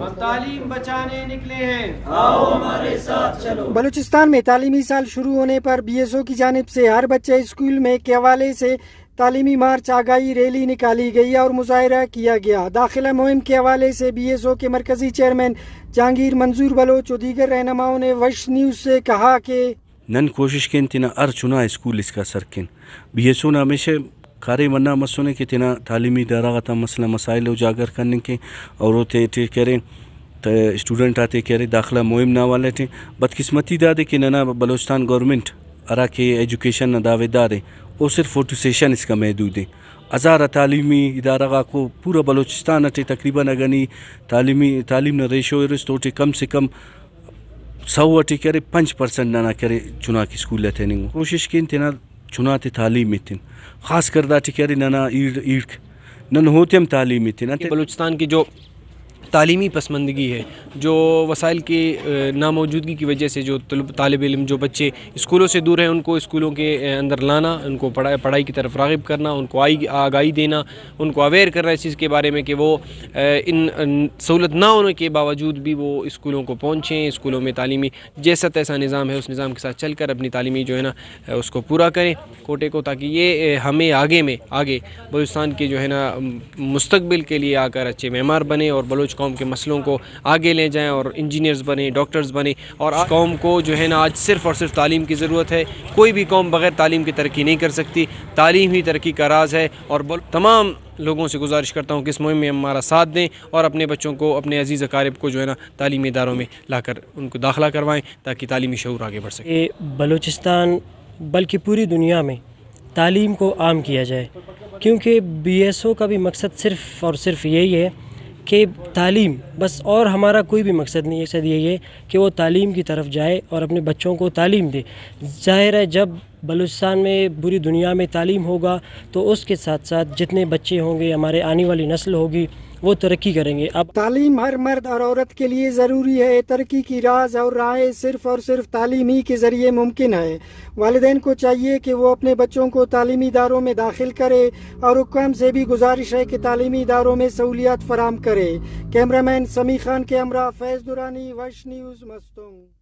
ہم تعلیم بچانے نکلے ہیں، آؤ ہمارے ساتھ چلو۔ بلوچستان میں تعلیمی سال شروع ہونے پر بی ایس او کی جانب سے ہر بچے اسکول میں کے حوالے سے تعلیمی مارچ آگاہی ریلی نکالی گئی اور مظاہرہ کیا گیا۔ داخلہ مہم کے حوالے سے بی ایس او کے مرکزی چیئرمین جہانگیر منظور بلوچ و دیگر رہنماؤں نے وش نیوز سے کہا کہ نن کوشش کن تینا ار چنا اسکول اس کا سرکن بی ایس او نا ہمیشہ کارے منا مسونے کہ تینا تعلیمی ادارہ تا مسئلہ مسائل اجاگر کرنے کے اور وہ تے کریں اسٹوڈنٹ آتے کہہ داخلہ مہم نہ والے تھے بدقسمتی دا دے کہ ننا بلوچستان گورنمنٹ ارا کے ایجوکیشن نہ دعوے دار ہے وہ صرف فوٹو سیشن اس کا محدود ہے۔ ہزارہ تعلیمی ادارہ کو پورا بلوچستان اٹھے تقریباً اگنی تعلیم نہ ریشو رستوٹے کم سے کم 100 اٹھے کرے 5% نہ کرے چنا کی اسکول لیتے نہیں کوشش کی تینا چنا تے تعلیم تھن خاص کر دا ٹھیک ننا ایڈ نن ہوتے ہم تعلیم تھن۔ بلوچستان کی جو تعلیمی پسماندگی ہے، جو وسائل کی ناموجودگی کی وجہ سے جو طالب علم جو بچے اسکولوں سے دور ہیں ان کو اسکولوں کے اندر لانا، ان کو پڑھائی کی طرف راغب کرنا، ان کو آگاہی دینا، ان کو اویئر کرنا اس چیز کے بارے میں کہ وہ ان سہولت نہ ہونے کے باوجود بھی وہ اسکولوں کو پہنچیں، اسکولوں میں تعلیمی جیسا تیسا نظام ہے اس نظام کے ساتھ چل کر اپنی تعلیمی جو ہے نا اس کو پورا کریں کوٹے کو، تاکہ یہ ہمیں آگے بلوچستان کے جو ہے نا مستقبل کے لیے آ کر اچھے معمار بنے اور بلوچ قوم کے مسئلوں کو آگے لے جائیں اور انجینئرز بنے، ڈاکٹرز بنے۔ اور قوم کو جو ہے نا آج صرف اور صرف تعلیم کی ضرورت ہے، کوئی بھی قوم بغیر تعلیم کی ترقی نہیں کر سکتی، تعلیم ہی ترقی کا راز ہے۔ اور تمام لوگوں سے گزارش کرتا ہوں کہ اس مہم میں ہمارا ساتھ دیں اور اپنے بچوں کو، اپنے عزیز اقارب کو جو ہے نا تعلیمی اداروں میں لا کر ان کو داخلہ کروائیں تاکہ تعلیمی شعور آگے بڑھ سکے۔ بلوچستان بلکہ پوری دنیا میں تعلیم کو عام کیا جائے، کیونکہ بی ایس او کا بھی مقصد صرف اور صرف یہی ہے کہ تعلیم بس، اور ہمارا کوئی بھی مقصد نہیں، مقصد یہی ہے کہ وہ تعلیم کی طرف جائے اور اپنے بچوں کو تعلیم دے۔ ظاہر ہے جب بلوچستان میں پوری دنیا میں تعلیم ہوگا تو اس کے ساتھ ساتھ جتنے بچے ہوں گے، ہمارے آنے والی نسل ہوگی، وہ ترقی کریں گے۔ اب تعلیم ہر مرد اور عورت کے لیے ضروری ہے، ترقی کی راز اور راہیں صرف اور صرف تعلیم ہی کے ذریعے ممکن ہے۔ والدین کو چاہیے کہ وہ اپنے بچوں کو تعلیمی اداروں میں داخل کرے اور حکام سے بھی گزارش ہے کہ تعلیمی اداروں میں سہولیات فراہم کرے۔ کیمرہ مین سمیع خان کے ہمراہ فیض دورانی، وش نیوز، مستونگ۔